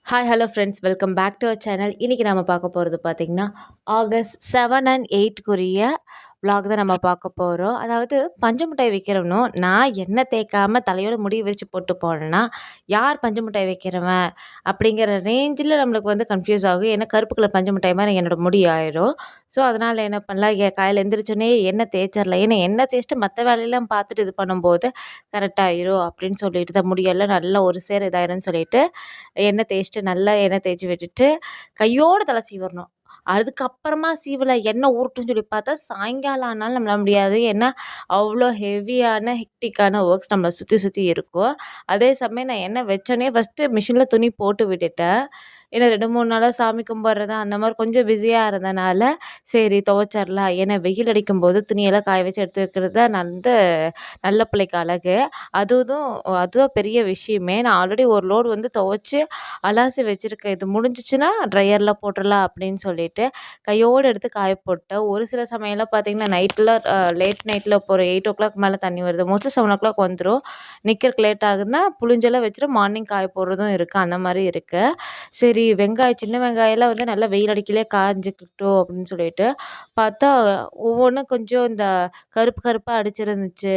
Hi hello friends welcome back to our channel. இன்றைக்கி நம்ம பார்க்க போகிறது பார்த்திங்கன்னா ஆகஸ்ட் 7 அண்ட் 8க்குரிய vlog தான் நம்ம பார்க்க போகிறோம். அதாவது பஞ்சு மிட்டாய் வைக்கிறவனும் நான் எண்ணெய் தேய்க்காம தலையோட முடி விரித்து போட்டு போனேன்னா யார் பஞ்சு மிட்டாய் வைக்கிறவன் அப்படிங்கிற ரேஞ்சில் நம்மளுக்கு வந்து கன்ஃபியூஸ் ஆகும். ஏன்னா கருப்பு கலர் பஞ்சு மிட்டாய் மாதிரி என்னோட முடி ஆயிரும். ஸோ அதனால் என்ன பண்ணலாம், காலையில் எந்திரிச்சோன்னே எண்ணெய் தேய்ச்சிடலாம். ஏன்னா எண்ணெய் தேய்ச்சிட்டு மற்ற வேலையெல்லாம் பார்த்துட்டு இது பண்ணும்போது கரெக்டாகிரும் அப்படின்னு சொல்லிட்டு தான் முடியெல்லாம் நல்லா ஒரு சேர இதாயிரும்னு சொல்லிட்டு எண்ணெய் தேய்ச்சிட்டு நல்லா எண்ணெய் தேய்ச்சி விட்டுட்டு கையோட தலை சீவரணும். அதுக்கப்புறமா சீவல எண்ணெய் ஊறட்டும்னு சொல்லி பார்த்தா சாயங்காலம் ஆனாலும் நம்மளால முடியாது. ஏன்னா அவ்வளோ ஹெவியான ஹெக்டிக்கான ஒர்க்ஸ் நம்மளை சுற்றி சுற்றி இருக்கும். அதே சமயம் நான் எண்ணெய் வச்சோன்னே ஃபஸ்ட்டு மிஷினில் துணி போட்டு விட்டுட்டேன். ஏன்னா 2-3 நாளாக சாமி கும்பிட்றது அந்த மாதிரி கொஞ்சம் பிஸியாக இருந்தனால சரி துவைச்சிடலாம். ஏன்னா வெயில் அடிக்கும்போது துணியெல்லாம் காய வச்சு எடுத்து வைக்கிறது தான் நல்ல பிள்ளைக்கு அழகு. அதுவும் அதுதான் பெரிய விஷயமே. நான் ஆல்ரெடி ஒரு லோடு வந்து துவைச்சி அலாசி வச்சுருக்கேன். இது முடிஞ்சிச்சுன்னா ட்ரையரில் போட்டுடலாம் அப்படின்னு சொல்லிட்டு கையோடு எடுத்து காய போட்டேன். ஒரு சில சமயம்லாம் பார்த்தீங்கன்னா நைட்டில் லேட் நைட்டில் இப்போ ஒரு 8:00 மேலே தண்ணி வருது. மோஸ்ட்லி 7:00 வந்துடும். நிற்கிறக்கு லேட் ஆகுதுன்னா புளிஞ்செல்லாம் வச்சுட்டு மார்னிங் காய போடுறதும் இருக்குது. அந்த மாதிரி இருக்குது. சரி சின்ன வெங்காயம்லாம் வந்து நல்லா வெயில் அடிக்கலையே காஞ்சிக்கிட்டோம் அப்படின்னு சொல்லிட்டு பார்த்தா ஒவ்வொன்றும் கொஞ்சம் இந்த கருப்பு கருப்பாக அடிச்சிருந்துச்சு.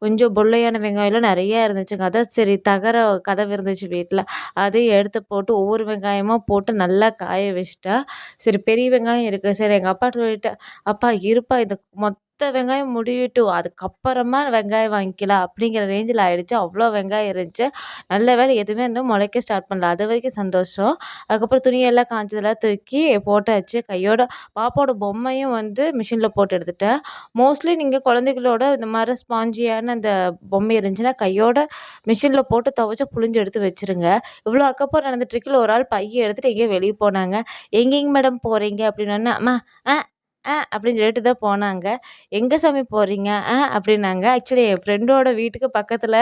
கொஞ்சம் பொல்லையான வெங்காயம்லாம் நிறையா இருந்துச்சுங்க. அதான் சரி தகர கதவு இருந்துச்சு வீட்டில், அதையும் எடுத்து போட்டு ஒவ்வொரு வெங்காயமாக போட்டு நல்லா காய வச்சுட்டேன். சரி பெரிய வெங்காயம் இருக்குது. சரி எங்கள் அப்பாட்ட சொல்லிட்டேன், அப்பா இருப்பா இந்த மொத்த வெங்காயம் முடியட்டும், அதுக்கப்புறமா வெங்காயம் வாங்கிக்கலாம் அப்படிங்கிற ரேஞ்சில் ஆயிடுச்சு. அவ்வளோ வெங்காயம் இருந்துச்சு. நல்ல வேளை எதுவுமே இன்னும் முளைக்க ஸ்டார்ட் பண்ணல. அது வரைக்கும் சந்தோஷம். அதுக்கப்புறம் துணியெல்லாம் காஞ்சதெல்லாம் தூக்கி போட்டாச்சு. கையோட பாப்பாவோட பொம்மையும் வந்து மிஷினில் போட்டு எடுத்துட்டேன். மோஸ்ட்லி நீங்கள் குழந்தைகளோட இந்த மாதிரி ஸ்பாஞ்சியான அந்த பொம்மை இருந்துச்சுன்னா கையோட மிஷினில் போட்டு துவைச்சி புழிஞ்சு எடுத்து வச்சுருங்க. இவ்வளோ அக்கப்போர் நடந்துட்டுருக்கையில ஒரு ஆள் பையை எடுத்துகிட்டு எங்கேயோ வெளியே போனாங்க. எங்கேங்க மேடம் போகிறீங்க அப்படின்னோடனே அம்மா அப்படின்னு சொல்லிட்டு தான் போனாங்க. எங்கே சாமி போகிறீங்க அப்படின்னாங்க. ஆக்சுவலி என் ஃப்ரெண்டோட வீட்டுக்கு பக்கத்தில்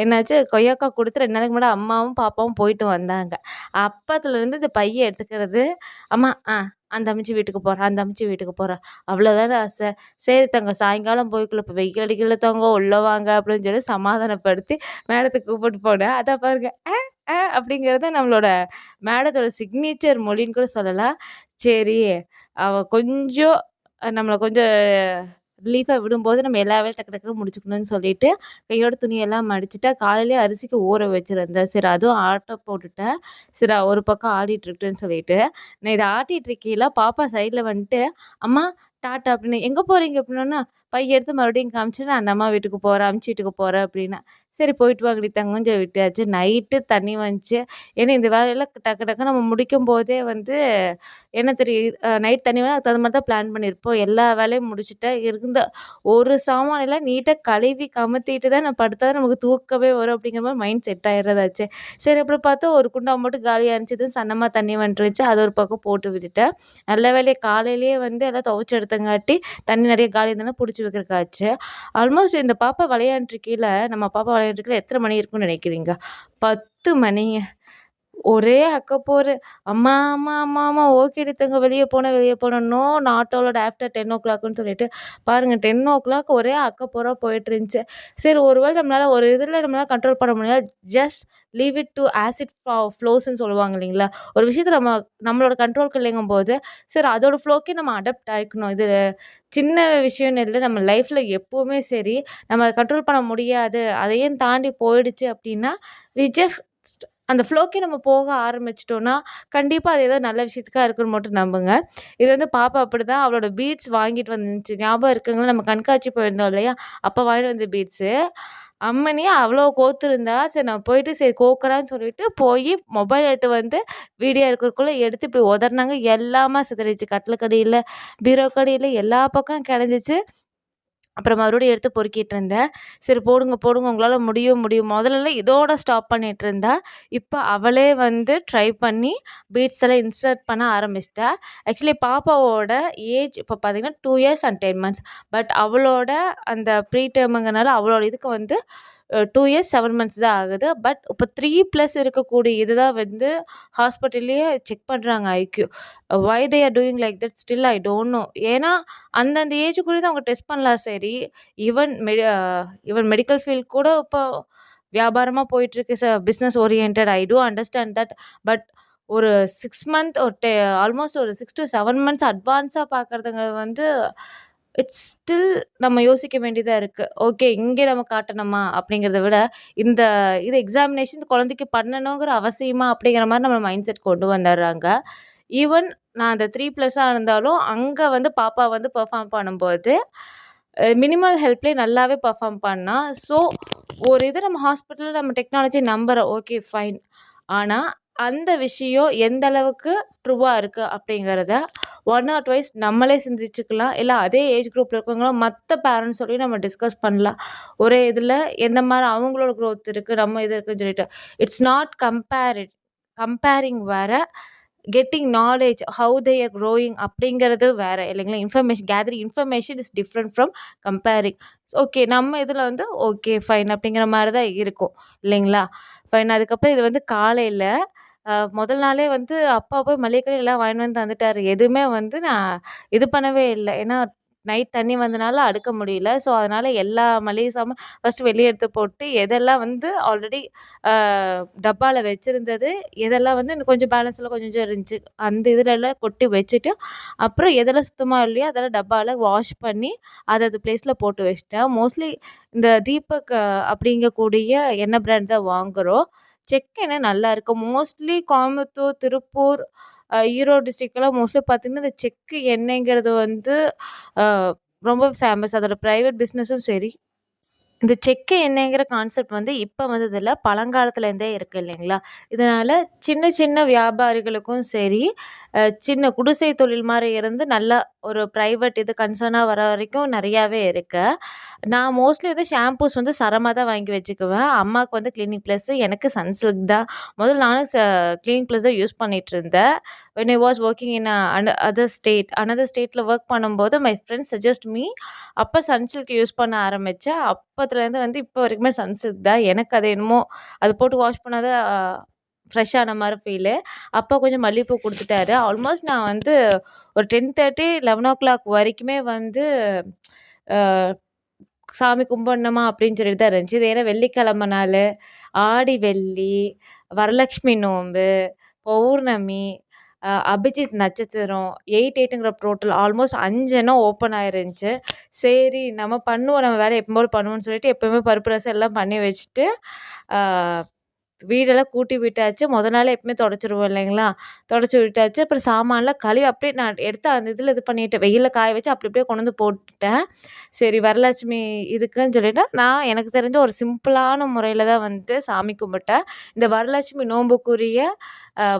என்னாச்சு கொய்யாக்காய் கொடுத்து 2 நாளைக்கு முன்னாடி அம்மாவும் பாப்பாவும் போயிட்டு வந்தாங்க. அப்பத்துலேருந்து இந்த பையை எடுத்துக்கிறது, அம்மா அந்த அம்மிச்சி வீட்டுக்கு போகிறேன், அந்த அம்மிச்சி வீட்டுக்கு போகிறேன், அவ்வளோதானே ஆசை. சரி தங்க சாயங்காலம் போய்க்குள்ள இப்போ வெயில் அடிக்கல தங்க உள்ள வாங்க அப்படின்னு சொல்லி சமாதானப்படுத்தி மேடத்துக்கு கூப்பிட்டு போனேன். அதான் பாருங்க அப்படிங்கிறது நம்மளோட மேடத்தோட சிக்னேச்சர் மொழின்னு கூட சொல்லலாம். சரி அவ கொஞ்சம் நம்மளை கொஞ்சம் ரிலீஃபாக விடும்போது நம்ம எல்லா வேலையும் டக்கு டக்குன்னு முடிச்சுக்கணும்னு சொல்லிட்டு கையோட துணியெல்லாம் மடிச்சுட்டா. காலையிலேயே அரிசிக்கு ஊற வச்சுருந்தேன். சரி அதுவும் ஆட்ட போட்டுட்டேன். சரி ஒரு பக்கம் ஆடிட்டுருக்குன்னு சொல்லிட்டு நான் இதை ஆட்டிகிட்டு இருக்கையில பாப்பா சைடில் வந்துட்டு அம்மா டாட்டா அப்படின்னு எங்கே போகிறீங்க அப்படின்னா பைய எடுத்து மறுபடியும் காமிச்சு நான் அந்த அம்மா வீட்டுக்கு போகிறேன், அம்ச்சி வீட்டுக்கு போகிறேன் அப்படின்னா சரி போயிட்டு வாங்கடி தங்கன்னு சொல்லி விட்டாச்சு. நைட்டு தண்ணி வந்துச்சு. ஏன்னா இந்த வேலையெல்லாம் டக்கு டக்கு நம்ம முடிக்கும் போதே வந்து என்ன தெரியும், நைட் தண்ணி வேணும். அதுக்கு தகுந்த மாதிரி தான் பிளான் பண்ணியிருப்போம். எல்லா வேலையும் முடிச்சுட்டேன். இருந்த ஒரு சாமானெல்லாம் நீட்டாக கழுவி கமுத்திட்டு தான் நான் படுத்தா தான் நமக்கு தூக்கமே வரும் அப்படிங்கிற மாதிரி மைண்ட் செட் ஆயிடுறதாச்சு. சரி அப்புறம் பார்த்தா ஒரு குண்டா மட்டும் காலியாக இருந்துச்சு. சன்னமாக தண்ணி வந்துருந்துச்சு. அது ஒரு பக்கம் போட்டு விட்டுட்டேன். நல்ல வேலையை காலையிலேயே வந்து எல்லாம் துவைச்சி எடுத்தங்காட்டி தண்ணி நிறைய காலி இருந்ததுன்னா பிடிச்சி வைக்கிறக்காச்சு. ஆல்மோஸ்ட் இந்த பாப்பா விளையாண்டுருக்கையில நம்ம பாப்பா விளையாண்டுருக்கையில எத்தனை மணி இருக்கும்னு நினைக்கிறீங்க? 10 மணிங்க. ஒரே அக்கப்போரு. அம்மா அம்மா அம்மா அம்மா ஓகேடி தங்கம் வெளியே போனேன் வெளியே போனேன். நோ நாட் அலோவ்ட் ஆஃப்டர் 10:00ன்னு சொல்லிட்டு பாருங்கள் 10:00 ஒரே அக்கப்போரா போயிட்டு இருந்துச்சு. சரி ஒரு வேளை நம்மளால் ஒரு இதில் நம்மளால் கண்ட்ரோல் பண்ண முடியாது. Just leave it to as it ஃப்ளோஸ்ன்னு சொல்லுவாங்க இல்லைங்களா? ஒரு விஷயத்தை நம்மளோட கண்ட்ரோலுக்கு இல்லைங்கும்போது சரி அதோட ஃப்ளோக்கே நம்ம அடாப்ட் ஆகிக்கணும். இது சின்ன விஷயம்னு இல்லை, நம்ம லைஃப்பில் எப்போவுமே சரி நம்ம கண்ட்ரோல் பண்ண முடியாது, அதையும் தாண்டி போயிடுச்சு அப்படின்னா வி ஜஸ்ட் அந்த ஃப்ளோக்கே நம்ம போக ஆரம்பிச்சிட்டோன்னா கண்டிப்பாக அது ஏதோ நல்ல விஷயத்துக்காக இருக்குன்னு மட்டும் நம்புங்க. இது வந்து பாப்பா அப்படிதான் அவளோட பீட்ஸ் வாங்கிட்டு வந்துருந்துச்சு. ஞாபகம் இருக்குங்களா? நம்ம கண்காட்சி போயிருந்தோம் இல்லையா? அப்போ வாங்கிட்டு வந்த பீட்ஸு. அம்மனி அவ்வளோ கோத்துருந்தா. சரி நான் போயிட்டு சரி கோக்குறான்னு சொல்லிட்டு போய் மொபைல் எடுத்து வந்து வீடியோ இருக்கிறதுக்குள்ளே எடுத்து இப்படி உதறினாங்க. எல்லாமே சிதறிடுச்சு. கட்டிலுக்கடியில், பீரோக்கடியில் எல்லா பக்கம் கிடந்துச்சு. அப்புறம் மறுபடியும் எடுத்து பொறுக்கிட்டு இருந்தேன். சரி போடுங்க போடுங்க உங்களால் முடியும். முதல்லலாம் இதோட ஸ்டாப் பண்ணிட்டு இருந்தா. இப்போ அவளே வந்து ட்ரை பண்ணி பீட்ஸ் எல்லாம் இன்சர்ட் பண்ண ஆரம்பிச்சிட்டா. ஆக்சுவலி பாப்பாவோட ஏஜ் இப்போ பார்த்தீங்கன்னா 2 இயர்ஸ் அண்ட் 10 மந்த்ஸ். பட் அவளோட அந்த ப்ரீ டேர்முங்கனால அவளோட இதுக்கு வந்து 2 இயர்ஸ் 7 மந்த்ஸ் தான் ஆகுது. பட் இப்போ 3+ இருக்கக்கூடிய இதுதான் வந்து ஹாஸ்பிட்டல்லேயே செக் பண்ணுறாங்க IQ. Why they are doing like that still I don't know. ஏன்னா அந்தந்த ஏஜுக்குள்ளே தான் அவங்க டெஸ்ட் பண்ணலாம். சரி ஈவன் மெடிக்கல் ஃபீல்ட் கூட இப்போ வியாபாரமாக போயிட்டுருக்கு. Business oriented I to understand that. But ஒரு 6 மந்த் ஒரு ஆல்மோஸ்ட் ஒரு 6 டூ 7 மந்த்ஸ் அட்வான்ஸா பார்க்கறதுங்கிறது வந்து இட்ஸ் ஸ்டில் நம்ம யோசிக்க வேண்டியதா இருக்கு. ஓகே, இங்கே நம்ம காட்டணுமா? அப்படிங்கிறத விட, இந்த இது எக்ஸாமினேஷன் குழந்தைக்கு பண்ணணுங்கிற அவசியமா? அப்படிங்கிற மாரி நம்ம மைண்ட் செட் கொண்டு வந்துர்றாங்க. ஈவன் நான் அந்த 3+ஆ இருந்தாலும், அங்க வந்து பாப்பா வந்து பெர்ஃபார்ம் பண்ணும்போது, மினிமல் ஹெல்ப்லயே நல்லாவே பெர்ஃபார்ம் பண்ணா. ஸோ, ஒரு இது நம்ம ஹாஸ்பிட்டல்ல நம்ம டெக்னாலஜி நம்புறோம். Okay, fine. ஆனா, அந்த விஷயம் எந்த அளவுக்கு ட்ரூவா இருக்கு அப்படிங்கிறத ஒன் ஆர் ட்வைஸ் நம்மளே சிந்திச்சுக்கலாம். இல்ல அதே ஏஜ் குரூப்ல இருக்கவங்களும் மத்த பேரண்ட்ஸோடயும் நம்ம டிஸ்கஸ் பண்ணலாம். ஒரே இதுல எந்த மாரி அவங்களோட குரோத் இருக்கு, நம்ம இது இருக்குன்னு சொல்லிட்டு. இட்ஸ் நாட் கம்பேரிங் வேற. Getting knowledge how they are growing அப்படிங்கிறது வேற இல்லைங்களா? Gathering information is different from comparing. Okay, நம்ம இதுல வந்து ஓகே, ஃபைன் அப்படிங்கிற மாரி தான் இருக்கும் இல்லைங்களா? ஃபைன். அதுக்கப்புறம் இது வந்து காலையில முதல் நாளே வந்து அப்பா போய் மளிகை கடையில எல்லாம் வாங்கிட்டு வந்து தந்துட்டாரு. எதுவுமே வந்து நான் இது பண்ணவே இல்ல. ஏன்னா நைட் தண்ணி வந்தனால அடுக்க முடியல. ஸோ, அதனால எல்லா மளிகை சாமான் ஃபர்ஸ்ட்டு வெளிய எடுத்து போட்டு, எதெல்லாம் வந்து ஆல்ரெடி அ டப்பால வச்சிருந்தது, எதெல்லாம் வந்து இன்னும் கொஞ்சம் பேலன்ஸ்ல கொஞ்சம் கொஞ்சம் இருந்துச்சு. அந்த இதுலலாம் கொட்டி வச்சுட்டு, அப்புறம் எதெல்லாம் சுத்தமா இல்லையோ அதெல்லாம் டப்பால வாஷ் பண்ணி, அது பிளேஸ்ல போட்டு வச்சுட்டேன். மோஸ்ட்லி இந்த தீபக் அப்படிங்கக்கூடிய எண்ணெய் பிராண்ட் தான் வாங்குறோம். செக் எண்ணெய் நல்லாயிருக்கு. மோஸ்ட்லி கோயம்புத்தூர், திருப்பூர், ஈரோடு டிஸ்ட்ரிக்ட்லாம் மோஸ்ட்லி பார்த்தீங்கன்னா, இந்த செக்கு எண்ணெய்ங்கிறது வந்து அ ரொம்ப ஃபேமஸ். அதோட பிரைவேட் பிசினஸும் சரி. இந்த செக்கு எண்ணெய்ங்கிற கான்செப்ட் வந்து இப்ப வந்ததில்ல. பழங்காலத்துலேருந்தே இருக்கு இல்லைங்களா? இதனால சின்ன சின்ன வியாபாரிகளுக்கும் சரி, சின்ன குடிசை தொழில் மாரி இருந்து நல்லா ஒரு பிரைவேட் இது கன்சர்னா வர வரைக்கும் நெறையாவே இருக்கு. நான் மோஸ்ட்லி வந்து ஷாம்பூஸ் வந்து சரமா தான் வாங்கி வச்சுக்குவேன். அம்மாவுக்கு வந்து கிளினிக் ப்ளஸ், எனக்கு சன்சில்க் தான். முதல்ல நானும் கிளினிக் ப்ளஸ் தான் யூஸ் பண்ணிட்டுருந்தேன். When I was working in another ஸ்டேட்ல வொர்க் பண்ணும்போது மை ஃப்ரெண்ட்ஸ் சஜெஸ்ட் மீ. அப்ப சன்சில்க் யூஸ் பண்ண ஆரம்பிச்சேன். அப்பத்துலேருந்து வந்து இப்போ வரைக்குமே சன்சில்க் தான். எனக்கு அது என்னமோ அது போட்டு வாஷ் பண்ணா தான் ஃப்ரெஷ் ஆன மாரி ஃபீலு. அப்பா கொஞ்சம் மல்லிகைப்பூ குடுத்துட்டாரு. ஆல்மோஸ்ட் நான் வந்து ஒரு 10:30, 11:00 வரைக்குமே வந்து அ சாமி கும்பிடணுமா அப்படின்னு சொல்லிட்டு தான் இருந்துச்சு. இது ஏன்னா வெள்ளிக்கிழமை நாளு, ஆடி வெள்ளி, வரலட்சுமி நோன்பு, பௌர்ணமி, அபிஜித் நட்சத்திரம், 8/8ங்கிற போர்ட்டல் ஆல்மோஸ்ட் 5 எண்ணம் ஓப்பன் ஆயிருந்துச்சு. சரி நம்ம பண்ணுவோம், நம்ம வேலைய எப்பவும் போல பண்ணுவோம்ன்னு சொல்லிட்டு எப்பவுமே பருப்பு ரசம் எல்லாம் பண்ணி வச்சுட்டு, ஆ வீடெல்லாம் கூட்டி விட்டாச்சு. மொத நாளே எப்பவுமே தொடச்சிருவோம் இல்லைங்களா? தொடச்சு விட்டாச்சு. அப்புறம் சாமான்லாம் கழுவி அப்படியே நான் எடுத்து அந்த இதில இது பண்ணிட்டேன். வெயில்ல காய வச்சு அப்படி அப்படியே கொண்டு வந்து போட்டுட்டேன். சரி வரலட்சுமி இதுக்குன்னு சொல்லிட்டு, நான் எனக்கு தெரிஞ்ச ஒரு சிம்பிளான முறையில தான் வந்து சாமி கும்பிட்டேன். இந்த வரலட்சுமி நோம்புக்குரிய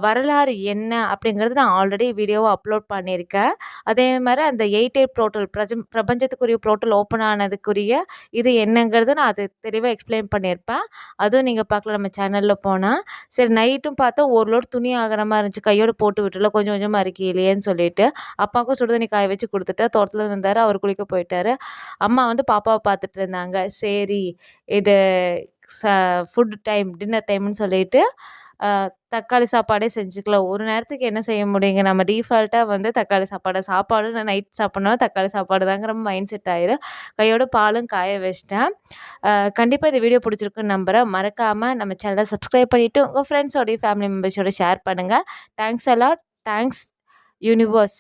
வரலாறு என்ன அப்படிங்கிறது நான் ஆல்ரெடி வீடியோவா அப்லோட் பண்ணியிருக்கேன். அதே மாரி அந்த 8/8 போர்ட்டல் பிரபஞ்சத்துக்குரிய போர்ட்டல் ஓப்பன் ஆனதுக்குரிய இது என்னங்கிறது நான் அது தெளிவா எக்ஸ்பிளைன் பண்ணியிருப்பேன். அதுவும் நீங்க பார்க்கலாம் நம்ம சேனல்ல போனா. சரி நைட்டும் பார்த்தா ஒரு லோட் துணி ஆகுற மாரி இருந்துச்சு. கையோட போட்டு விட்டுறலாம் கொஞ்சம் கொஞ்சமா இருக்கையிலேயேன்னு சொல்லிட்டு, அப்பாவுக்கும் சுடுதண்ணி காய வச்சு குடுத்துட்டேன். தோட்டத்துல வந்தாரு. அவரு குளிக்க போயிட்டாரு. அம்மா வந்து பாப்பாவ பார்த்துட்டு இருந்தாங்க. சரி இது ச ஃபுட் டைம், டின்னர் டைம்ன்னு சொல்லிட்டு, அ தக்காளி சாப்பாடே செஞ்சுக்கலாம். ஒரு நேரத்துக்கு என்ன செய்ய முடியுங்க? நம்ம டிஃபால்ட்டா வந்து தக்காளி சாப்பாடு நான் நைட் சாப்பிட்ணும்னா தக்காளி சாப்பாடு தாங்கிற மைண்ட் செட் ஆயிரும். கையோட பாலும் காய வச்சுட்டேன். கண்டிப்பா இந்த வீடியோ பிடிச்சிருக்குன்னு நம்புறேன். மறக்காம நம்ம சேனல சப்ஸ்கிரைப் பண்ணிட்டு, உங்க ஃப்ரெண்ட்ஸோடயும், ஃபேமிலி மெம்பர்ஸோட ஷேர் பண்ணுங்க. Thanks a lot. Thanks universe.